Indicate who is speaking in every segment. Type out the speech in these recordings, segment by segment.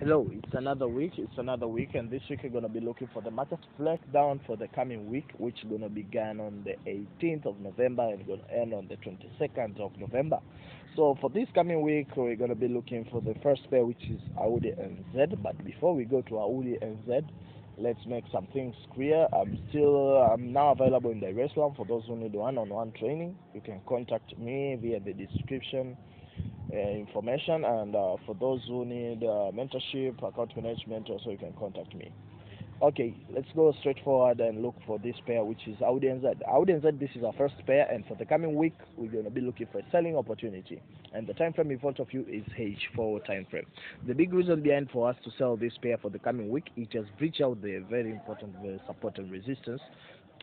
Speaker 1: Hello, it's another week, and this week we're going to be looking for the market breakdown for the coming week, which is going to begin on the 18th of November and going to end on the 22nd of November. So for this coming week, we're going to be looking for the first pair, which is AUD and Z. But before we go to AUD and Z, let's make some things clear. I'm now available in the restaurant. For those who need one-on-one training, you can contact me via the description information, and for those who need mentorship, account management, also you can contact me. Okay, let's go straight forward and look for this pair, which is AUD and Z. AUD and Z, this is our first pair, and for the coming week we're going to be looking for a selling opportunity, and the time frame in front of you is H4 time frame. The big reason behind for us to sell this pair for the coming week, it has breached out the very important support and resistance,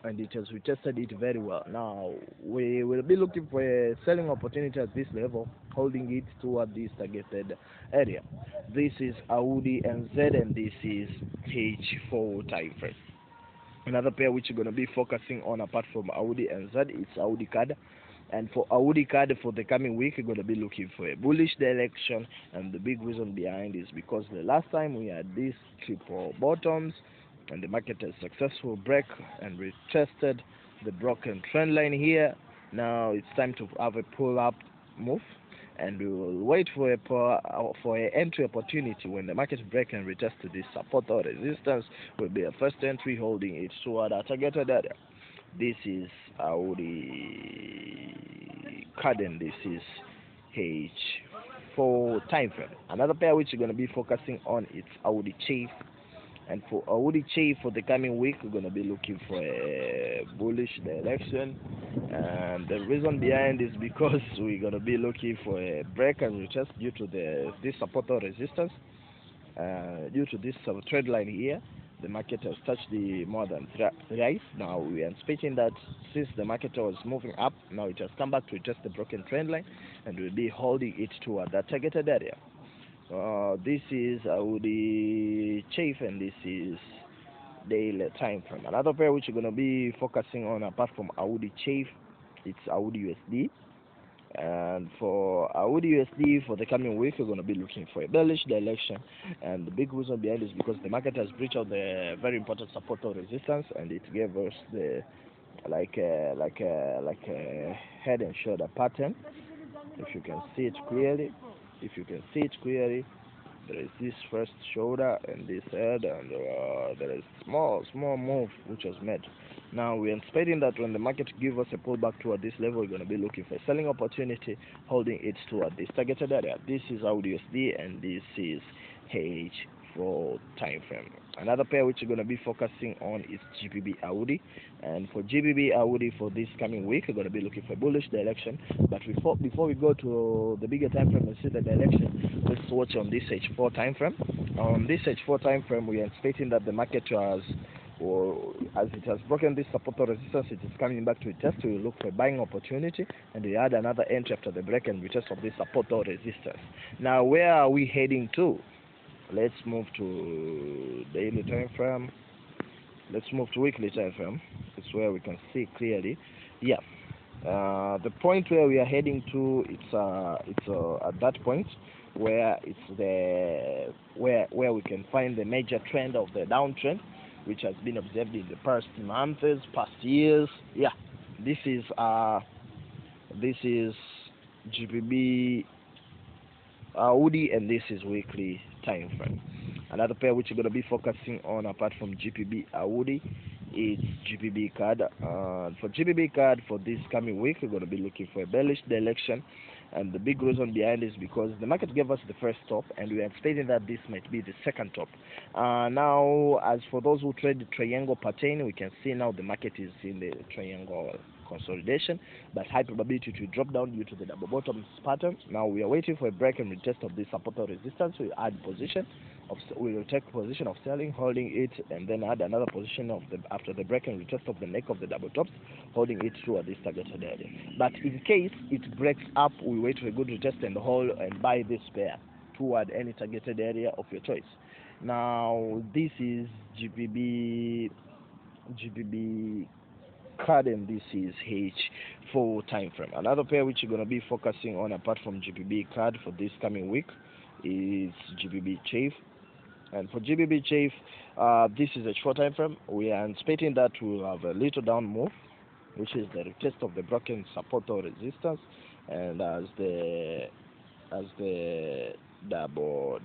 Speaker 1: and it has retested it very well. Now we will be looking for a selling opportunity at this level, holding it toward this targeted area. This is AUD and Z, and this is H4 time frame. Another pair which you're going to be focusing on apart from AUD and Z, it's AUD CAD. And for AUD CAD for the coming week, you're going to be looking for a bullish direction, and the big reason behind is because the last time we had these triple bottoms and the market has successful break and retested the broken trend line here. Now it's time to have a pull up move, and we will wait for an entry opportunity. When the market break and retest to this support or resistance, will be a first entry, holding it toward our targeted area. This is AUD CAD, and this is H4 time frame. Another pair which you're going to be focusing on, it's AUD CHIEF. And for AUD CHIEF for the coming week, we're going to be looking for a bullish direction, and the reason behind is because we're going to be looking for a break and retest due to this support or resistance. Due to this trend line here, the market has touched the more than thrice. Now we are anticipating that since the market was moving up, now it has come back to retest the broken trend line, and we'll be holding it toward that targeted area. This is AUD CHIEF, and this is daily time frame. Another pair which you're going to be focusing on apart from AUD CHIEF, it's AUD USD. And for AUD USD for the coming week, we're going to be looking for a bearish direction, and the big reason behind is because the market has breached out the very important support or resistance, and it gave us the like a head and shoulder pattern. If you can see it clearly, there is this first shoulder and this head, and there is small move which was made. Now we're anticipating that when the market gives us a pullback toward this level, we're going to be looking for a selling opportunity, holding it toward this targeted area. This is AUD USD, and this is H4 time frame. Another pair which you're going to be focusing on is GBP AUD, and for GBP AUD for this coming week, we're going to be looking for a bullish direction. But before we go to the bigger time frame and see the direction, let's watch on this H4 time frame. On this H4 time frame, we are anticipating that the market has, or as it has broken this support or resistance, it is coming back to a test. We will look for a buying opportunity, and we add another entry after the break and retest of this support or resistance. Now where are we heading to? Let's move to daily time frame. Let's move to weekly time frame. It's where we can see clearly. Yeah, the point where we are heading to, it's at that point where it's where we can find the major trend of the downtrend, which has been observed in the past months, past years. Yeah, this is GBP AUD, and this is weekly time frame. Another pair which you're going to be focusing on apart from GBP AUD is GBP CAD. For GBP CAD for this coming week, we're going to be looking for a bearish direction, and the big reason behind is because the market gave us the first top, and we are anticipating that this might be the second top. Now, as for those who trade the triangle pattern, we can see now the market is in the triangle consolidation, but high probability to drop down due to the double bottom pattern. Now we are waiting for a break and retest of this support or resistance. We add position we will take position of selling, holding it, and then add another position of after the break and retest of the neck of the double tops, holding it toward this targeted area. But in case it breaks up, we wait for a good retest and hold and buy this pair toward any targeted area of your choice. Now this is GBP CAD, and this is H4 time frame. Another pair which you're going to be focusing on apart from GBP CAD for this coming week is GBP CHIEF. And for GBP chief, this is H4 time frame. We are anticipating that we will have a little down move, which is the retest of the broken support or resistance, and as the double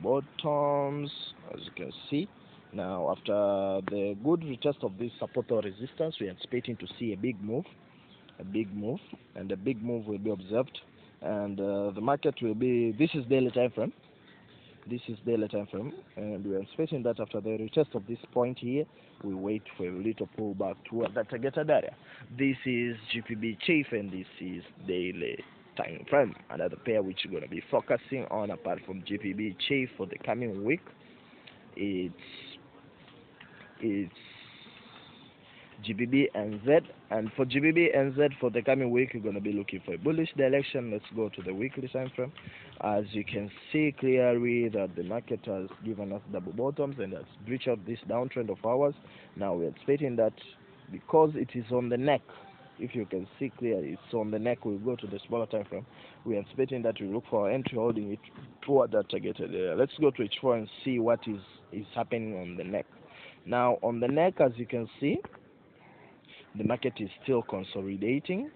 Speaker 1: bottoms, as you can see. Now, after the good retest of this support or resistance, we are anticipating to see a big move, and the big move will be observed, and the market will be, this is daily time frame. And we are expecting that after the retest of this point here, we wait for a little pullback toward that targeted area. This is GBP chief, and this is daily time frame. Another pair which we're going to be focusing on apart from GBP chief for the coming week, it's GBP NZ, and for GBP NZ for the coming week, we're going to be looking for a bullish direction. Let's go to the weekly time frame. As you can see clearly that the market has given us double bottoms and has breached out this downtrend of ours. Now we're expecting that because it is on the neck, if you can see clearly, it's on the neck. We'll go to the smaller time frame. We're expecting that we look for our entry holding it toward that targeted area. Let's go to H4 and see what is happening on the neck. Now on the neck, as you can see, the market is still consolidating.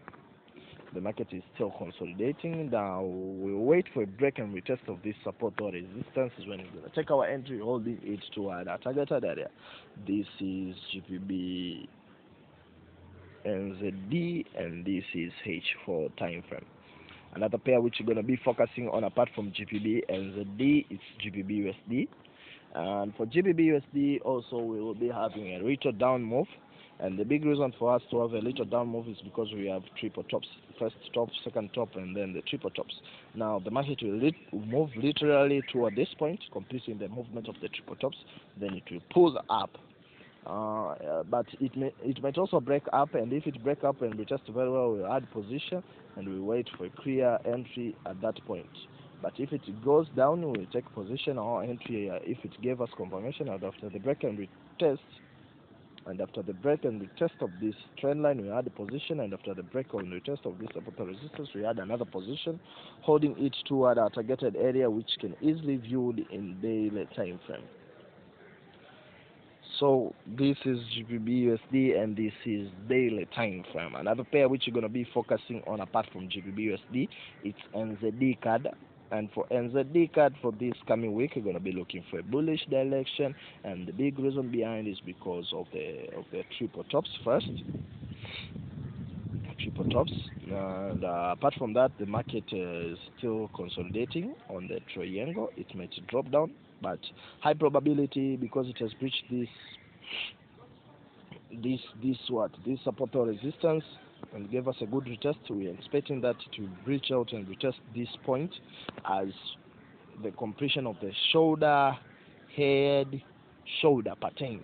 Speaker 1: Now we'll wait for a break and retest of this support or resistance is when we're going to take our entry holding it toward our targeted area. This is GBP NZD, and this is H4 time frame. Another pair which we're going to be focusing on apart from GBP NZD, it's GBP USD. And for GBP USD also, we will be having a little down move. And the big reason for us to have a little down move is because we have triple tops, first top, second top, and then the triple tops. Now the market will move literally toward this point, completing the movement of the triple tops. Then it will pull up, but it might also break up. And if it breaks up and retest very well, we'll add position and we wait for a clear entry at that point. But if it goes down, we'll take position or entry if it gave us confirmation, and after the break and retest. And after the break and retest of this trend line, we add a position, and after the break and retest of this support resistance, we add another position, holding it toward our targeted area, which can easily be viewed in daily time frame. So this is GBP USD, and this is daily time frame. Another pair which you're going to be focusing on apart from GBP USD, it's NZD card. And for NZD card for this coming week, we're going to be looking for a bullish direction, and the big reason behind is because of the triple tops first. And apart from that, the market is still consolidating on the triangle. It might drop down, but high probability because it has breached this support or resistance and gave us a good retest. We are expecting that to breach out and retest this point as the completion of the head shoulder pattern.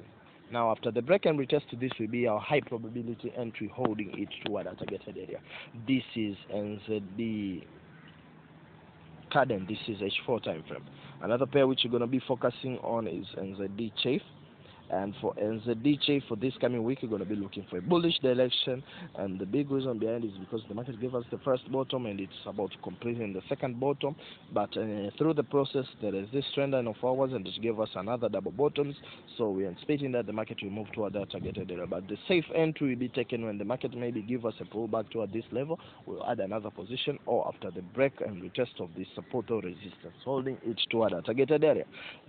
Speaker 1: Now after the break and retest, this will be our high probability entry holding it toward a targeted area. This is NZD card, and this is H4 time frame. Another pair which you're going to be focusing on is NZD chief. And for NZD chief for this coming week, we're going to be looking for a bullish direction, and the big reason behind it is because the market gave us the first bottom and it's about completing the second bottom, but through the process there is this trend line of ours and it gave us another double bottoms. So we are expecting that the market will move toward that targeted area, but the safe entry will be taken when the market maybe give us a pullback toward this level. We'll add another position, or after the break and retest of this support or resistance, holding it toward a targeted area.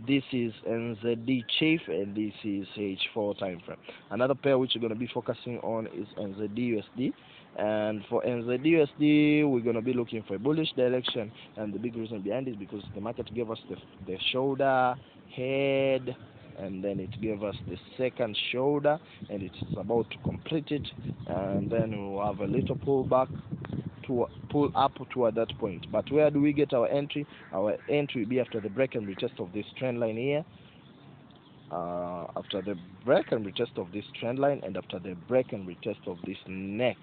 Speaker 1: This is NZD chief, and this is H4 time frame. Another pair which we're going to be focusing on is NZD USD, and for NZD USD we're going to be looking for a bullish direction, and the big reason behind it is because the market gave us the shoulder, head, and then it gave us the second shoulder, and it's about to complete it, and then we'll have a little pullback to pull up toward that point. But where do we get our entry? Our entry will be after the break and retest of this trend line here. After the break and retest of this trend line, and after the break and retest of this neck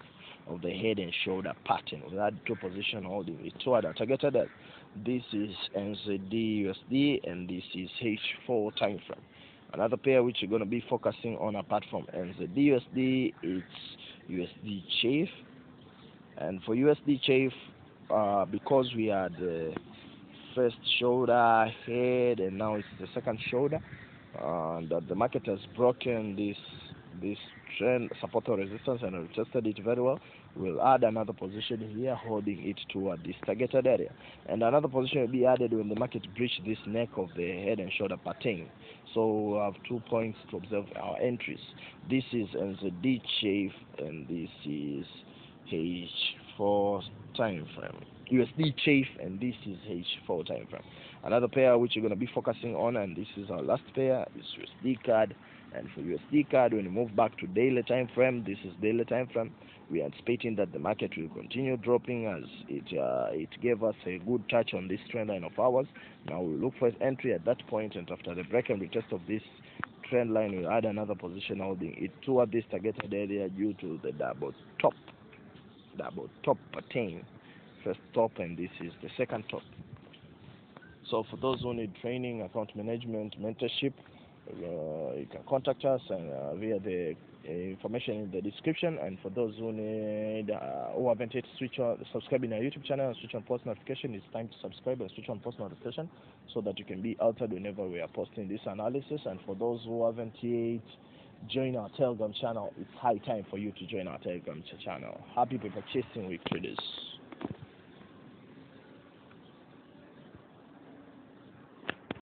Speaker 1: of the head and shoulder pattern, we had two position holding it toward our targeted. This is NZD USD, and this is H4 time frame. Another pair which you're going to be focusing on apart from NZD USD, it's USD chief. And for USD chief, because we had first shoulder head, and now it's the second shoulder, that the market has broken this trend support or resistance and retested it very well. We'll add another position here, holding it toward this targeted area, and another position will be added when the market breach this neck of the head and shoulder pattern. So we'll have 2 points to observe our entries. This is NZD chafe, and this is H4 time frame. USD chafe, and this is H4 time frame. Another pair which you're going to be focusing on, and this is our last pair, is USD card. And for USD card, when you move back to daily time frame, this is daily time frame. We are anticipating that the market will continue dropping, as it gave us a good touch on this trend line of ours. Now we'll look for an entry at that point, and after the break and retest of this trend line, we'll add another position holding it toward this targeted area due to the double top pattern. First top, and this is the second top. So for those who need training, account management, mentorship, you can contact us and via the information in the description. And for those who need who haven't yet subscribe in our YouTube channel and switch on post notification, it's time to subscribe and switch on post notification so that you can be altered whenever we are posting this analysis. And for those who haven't yet joined our Telegram channel, it's high time for you to join our Telegram channel. Happy paper chasing week traders.